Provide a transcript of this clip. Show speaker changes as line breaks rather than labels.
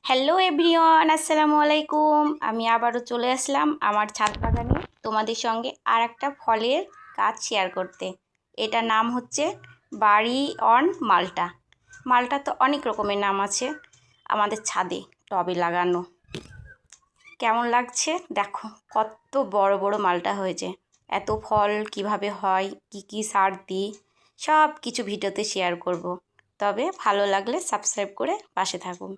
Hello everyone, আসসালামু আলাইকুম। আমি আবারও চলে আসলাম আমার ছাদ বাগানে তোমাদের সঙ্গে আর একটা ফলের গাছ শেয়ার করতে। এটার নাম হচ্ছে বাড়ি অন মালটা। মালটা তো অনেক রকমের নাম আছে। আমাদের ছাদে টবে লাগানো। কেমন লাগছে দেখো, কত বড় বড় মালটা হয়েছে। এত ফল কিভাবে হয়, কি কি সার দিই, সব কিছু ভিডিওতে শেয়ার করব। তবে ভালো লাগলে সাবস্ক্রাইব করে পাশে থাকুন।